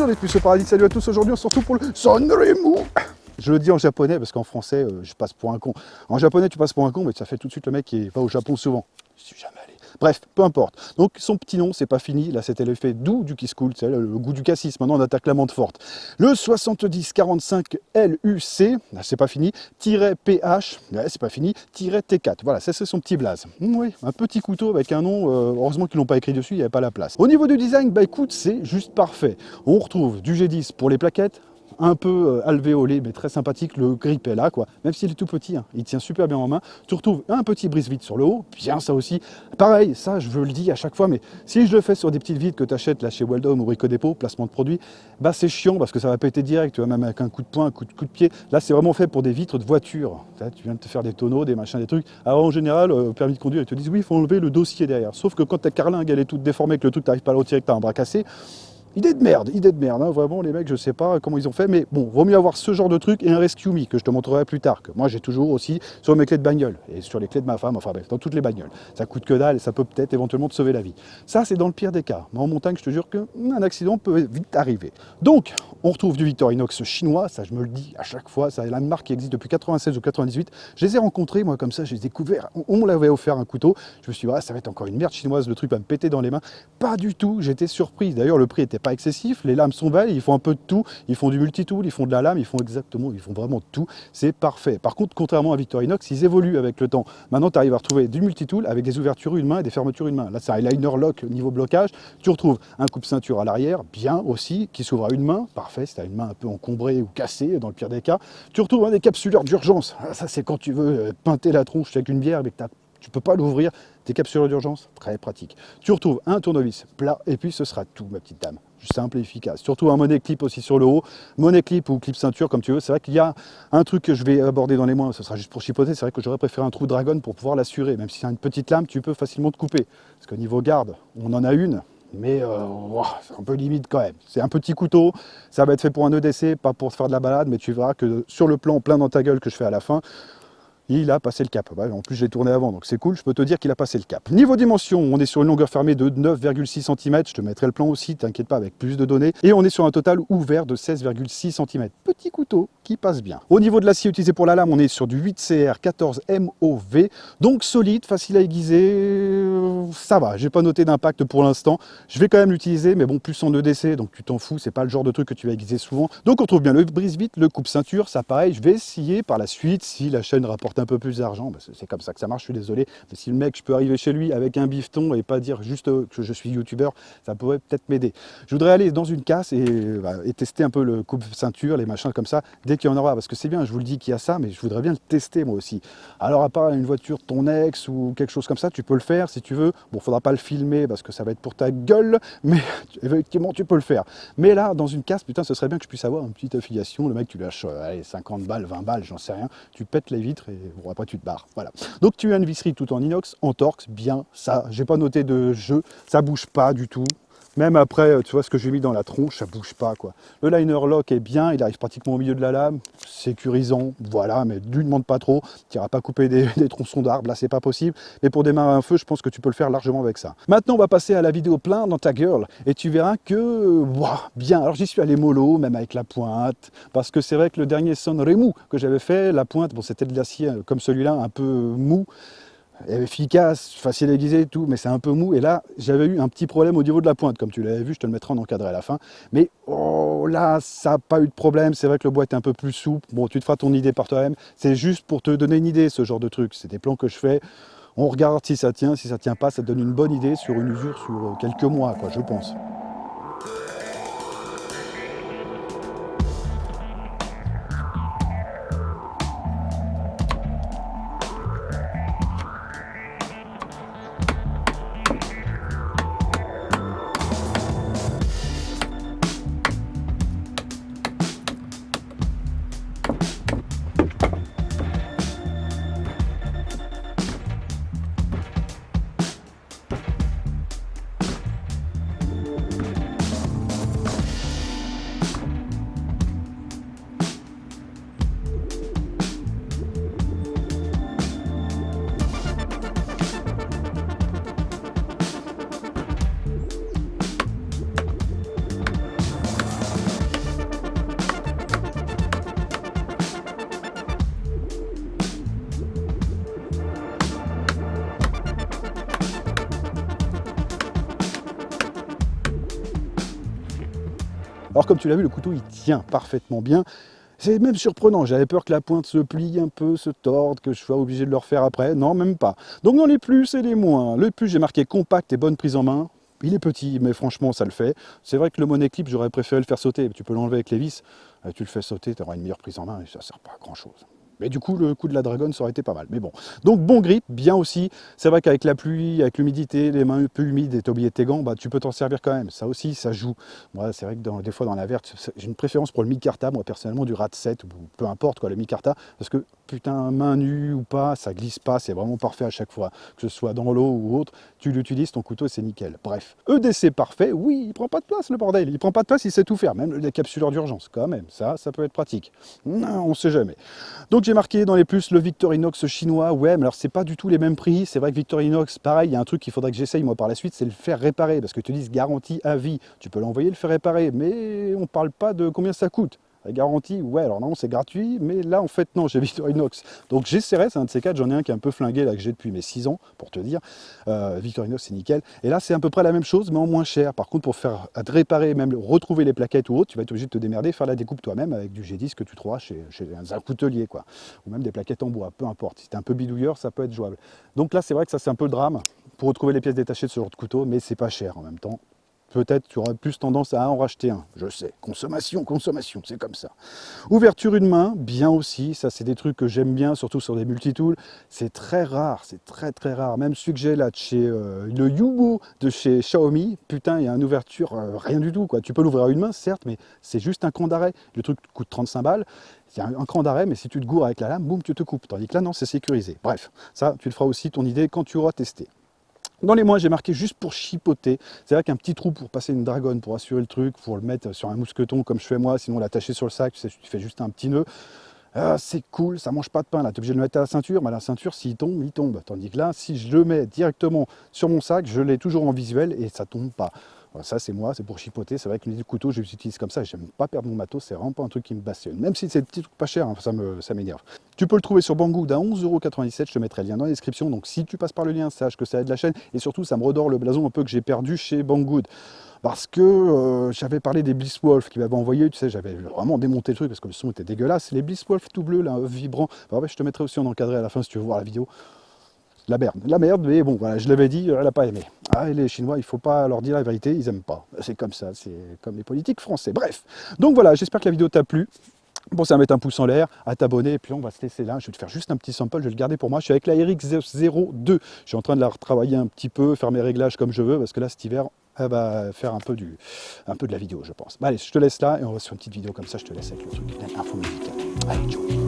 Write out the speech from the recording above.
Bonjour les puces au paradis, salut à tous, aujourd'hui on se retrouve pour le Sanremo. Je le dis en japonais parce qu'en français je passe pour un con. En japonais tu passes pour un con mais ça fait tout de suite le mec qui va au Japon souvent. Je suis jamais allé. Bref, peu importe. Donc son petit nom, c'est pas fini. Là c'était l'effet doux du Kiss Cool, c'est le goût du cassis. Maintenant on attaque la menthe forte. Le 7045 LUC, là c'est pas fini. -PH, ouais, c'est pas fini. -T4. Voilà, ça c'est son petit blaze. Oui, un petit couteau avec un nom. Heureusement qu'ils l'ont pas écrit dessus, il n'y avait pas la place. Au niveau du design, bah écoute, c'est juste parfait. On retrouve du G10 pour les plaquettes. Un peu alvéolé, mais très sympathique, le grip est là, quoi. Même s'il est tout petit, hein, il tient super bien en main. Tu retrouves un petit brise-vide sur le haut, bien ça aussi. Pareil, ça je le dis à chaque fois, mais si je le fais sur des petites vitres que tu achètes là chez Weldom ou Rico Depot, placement de produit, bah c'est chiant parce que ça va péter direct, tu vois, même avec un coup de poing, un coup de pied. Là c'est vraiment fait pour des vitres de voiture. Tu viens de te faire des tonneaux, des machins, des trucs. Alors en général, permis de conduire, ils te disent oui, il faut enlever le dossier derrière. Sauf que quand ta carlingue elle est toute déformée, que le truc t'arrive pas à le retirer, que t'as un bras cassé, idée de merde, hein. Vraiment les mecs je sais pas comment ils ont fait, mais bon, vaut mieux avoir ce genre de truc et un Rescue Me que je te montrerai plus tard, que moi j'ai toujours aussi sur mes clés de bagnole et sur les clés de ma femme, enfin bref, dans toutes les bagnoles. Ça coûte que dalle et ça peut peut-être éventuellement te sauver la vie. Ça c'est dans le pire des cas, mais en montagne je te jure qu'un accident peut vite arriver. Donc, on retrouve du Victorinox chinois, ça je me le dis à chaque fois, c'est la marque qui existe depuis 96 ou 98. Je les ai rencontrés, moi comme ça, je les ai découverts, on m'avait offert un couteau, je me suis dit, ah, ça va être encore une merde chinoise, le truc va me péter dans les mains. Pas du tout, j'étais surpris, d'ailleurs le prix était pas excessif, les lames sont belles, ils font un peu de tout, ils font du multitool, ils font de la lame, ils font vraiment tout, c'est parfait. Par contre, contrairement à Victorinox, ils évoluent avec le temps. Maintenant, tu arrives à retrouver du multitool avec des ouvertures une main et des fermetures une main. Là, c'est un liner lock niveau blocage, tu retrouves un coupe-ceinture à l'arrière, bien aussi, qui s'ouvre à une main, parfait, si tu as une main un peu encombrée ou cassée, dans le pire des cas. Tu retrouves un décapsuleur d'urgence, ça c'est quand tu veux pinter la tronche avec une bière, mais que tu peux pas l'ouvrir, décapsuleur d'urgence, très pratique. Tu retrouves un tournevis plat, et puis ce sera tout, ma petite dame. Simple et efficace. Surtout un money clip aussi sur le haut. Money clip ou clip ceinture, comme tu veux. C'est vrai qu'il y a un truc que je vais aborder dans les mois, ce sera juste pour chipoter. C'est vrai que j'aurais préféré un trou dragon pour pouvoir l'assurer. Même si c'est une petite lame, tu peux facilement te couper. Parce qu'au niveau garde, on en a une. Mais c'est un peu limite quand même. C'est un petit couteau, ça va être fait pour un EDC, pas pour faire de la balade, mais tu verras que sur le plan plein dans ta gueule que je fais à la fin, il a passé le cap. En plus, j'ai tourné avant, donc c'est cool. Je peux te dire qu'il a passé le cap. Niveau dimension, on est sur une longueur fermée de 9,6 cm. Je te mettrai le plan aussi, t'inquiète pas, avec plus de données. Et on est sur un total ouvert de 16,6 cm. Petit couteau qui passe bien. Au niveau de l'acier utilisé pour la lame, on est sur du 8CR 14 MOV. Donc solide, facile à aiguiser. Ça va, j'ai pas noté d'impact pour l'instant. Je vais quand même l'utiliser, mais bon, plus en EDC, donc tu t'en fous. C'est pas le genre de truc que tu vas aiguiser souvent. Donc on trouve bien le brise-vite, le coupe-ceinture. Ça, pareil, je vais essayer par la suite si la chaîne rapporte un peu plus d'argent, c'est comme ça que ça marche, je suis désolé, mais si le mec, je peux arriver chez lui avec un bifton et pas dire juste que je suis youtubeur, ça pourrait peut-être m'aider. Je voudrais aller dans une casse et tester un peu le coupe-ceinture, les machins comme ça, dès qu'il y en aura, parce que c'est bien, je vous le dis qu'il y a ça, mais je voudrais bien le tester moi aussi. Alors à part une voiture de ton ex ou quelque chose comme ça, tu peux le faire si tu veux, bon, faudra pas le filmer parce que ça va être pour ta gueule, mais effectivement, tu peux le faire. Mais là, dans une casse, putain, ce serait bien que je puisse avoir une petite affiliation, le mec, tu lâches, allez, 50 balles, 20 balles, j'en sais rien, tu pètes les vitres et bon, après tu te barres. Voilà. Donc tu as une visserie tout en inox, en torx, bien ça. J'ai pas noté de jeu, ça bouge pas du tout. Même après, tu vois ce que j'ai mis dans la tronche, ça bouge pas quoi. Le liner lock est bien, il arrive pratiquement au milieu de la lame, sécurisant, voilà, mais lui demande pas trop. Tu n'iras pas couper des tronçons d'arbres, là c'est pas possible. Mais pour démarrer un feu, je pense que tu peux le faire largement avec ça. Maintenant, on va passer à la vidéo plein dans ta gueule et tu verras que, bien. Alors j'y suis allé mollo, même avec la pointe, parce que c'est vrai que le dernier Sanremo que j'avais fait, la pointe, bon c'était de l'acier comme celui-là, un peu mou. Efficace, facile à aiguiser et tout, mais c'est un peu mou. Et là, j'avais eu un petit problème au niveau de la pointe, comme tu l'avais vu, je te le mettrai en encadré à la fin. Mais là, ça n'a pas eu de problème. C'est vrai que le bois est un peu plus souple. Bon, tu te feras ton idée par toi-même. C'est juste pour te donner une idée, ce genre de truc. C'est des plans que je fais. On regarde si ça tient pas, ça te donne une bonne idée sur une usure sur quelques mois, quoi, je pense. Alors comme tu l'as vu, le couteau il tient parfaitement bien. C'est même surprenant, j'avais peur que la pointe se plie un peu, se torde, que je sois obligé de le refaire après. Non, même pas. Donc dans les plus et les moins, le plus j'ai marqué compact et bonne prise en main. Il est petit, mais franchement, ça le fait. C'est vrai que le Money Clip, j'aurais préféré le faire sauter. Tu peux l'enlever avec les vis, tu le fais sauter, tu auras une meilleure prise en main et ça ne sert pas à grand chose. Mais du coup, le coup de la Dragon, ça aurait été pas mal. Mais bon. Donc, bon grip, bien aussi. C'est vrai qu'avec la pluie, avec l'humidité, les mains un peu humides et t'as oublié tes gants, bah, tu peux t'en servir quand même. Ça aussi, ça joue. Moi, c'est vrai que des fois, dans la verte, j'ai une préférence pour le micarta, moi, personnellement, du Rat 7, ou peu importe, quoi, le micarta. Parce que, putain, main nue ou pas, ça glisse pas, c'est vraiment parfait à chaque fois. Que ce soit dans l'eau ou autre, tu l'utilises, ton couteau, c'est nickel. Bref. EDC parfait, oui, il prend pas de place, le bordel. Il prend pas de place, il sait tout faire. Même les capsuleurs d'urgence, quand même. Ça peut être pratique. Non, on sait jamais. Donc j'ai marqué dans les plus le Victorinox chinois, ouais, mais alors c'est pas du tout les mêmes prix, c'est vrai que Victorinox, pareil, il y a un truc qu'il faudrait que j'essaye moi par la suite, c'est le faire réparer, parce que tu dis garantie à vie, tu peux l'envoyer le faire réparer, mais on parle pas de combien ça coûte. La garantie, ouais, alors non, c'est gratuit, mais là, en fait, non, j'ai Victorinox. Donc j'essaierai, c'est un de ces quatre, j'en ai un qui est un peu flingué, là, que j'ai depuis mes 6 ans, pour te dire. Victorinox, c'est nickel. Et là, c'est à peu près la même chose, mais en moins cher. Par contre, pour faire réparer, même retrouver les plaquettes ou autre, tu vas être obligé de te démerder, faire la découpe toi-même avec du G10 que tu trouveras chez un coutelier, quoi. Ou même des plaquettes en bois, peu importe. Si t'es un peu bidouilleur, ça peut être jouable. Donc là, c'est vrai que ça, c'est un peu le drame pour retrouver les pièces détachées de ce genre de couteau, mais c'est pas cher en même temps. Peut-être tu aurais plus tendance à en racheter un, je sais. Consommation, c'est comme ça. Ouverture une main, bien aussi, ça c'est des trucs que j'aime bien, surtout sur des multitools. C'est très rare, c'est très très rare. Même celui que j'ai là de chez le Yubo de chez Xiaomi, putain, il y a une ouverture, rien du tout, quoi. Tu peux l'ouvrir à une main, certes, mais c'est juste un cran d'arrêt. Le truc coûte 35 balles. Il y a un cran d'arrêt, mais si tu te gourres avec la lame, boum, tu te coupes. Tandis que là, non, c'est sécurisé. Bref, ça, tu le feras aussi ton idée quand tu auras testé. Dans les mois, j'ai marqué juste pour chipoter. C'est vrai qu'un petit trou pour passer une dragonne, pour assurer le truc, pour le mettre sur un mousqueton comme je fais moi, sinon l'attacher sur le sac, tu fais juste un petit nœud. C'est cool, ça mange pas de pain. Là, tu es obligé de le mettre à la ceinture, mais la ceinture, s'il tombe, il tombe. Tandis que là, si je le mets directement sur mon sac, je l'ai toujours en visuel et ça tombe pas. Voilà, ça, c'est moi, c'est pour chipoter. C'est vrai que les couteaux, je les utilise comme ça. J'aime pas perdre mon matos, c'est vraiment pas un truc qui me passionne. Même si c'est des petits trucs pas chers, hein, ça m'énerve. Tu peux le trouver sur Banggood à 11,97 €. Je te mettrai le lien dans la description. Donc si tu passes par le lien, sache que ça aide la chaîne. Et surtout, ça me redore le blason un peu que j'ai perdu chez Banggood. Parce que j'avais parlé des Blisswolf qui m'avaient envoyé, tu sais, j'avais vraiment démonté le truc parce que le son était dégueulasse. Les Blisswolf tout bleu, là, vibrant. Enfin, ouais, je te mettrai aussi en encadré à la fin si tu veux voir la vidéo. La merde, mais bon, voilà, je l'avais dit, elle n'a pas aimé. Ah, et les Chinois, il ne faut pas leur dire la vérité, ils n'aiment pas. C'est comme ça, c'est comme les politiques français. Bref, donc voilà, j'espère que la vidéo t'a plu. Bon, ça va mettre un pouce en l'air, à t'abonner, et puis on va se laisser là. Je vais te faire juste un petit sample, je vais le garder pour moi. Je suis avec la RX02. Je suis en train de la retravailler un petit peu, faire mes réglages comme je veux, parce que là, cet hiver, elle va faire un peu de la vidéo, je pense. Bah, allez, je te laisse là, et on va se faire une petite vidéo comme ça, je te laisse avec le truc, l'info musicale. Allez, ciao.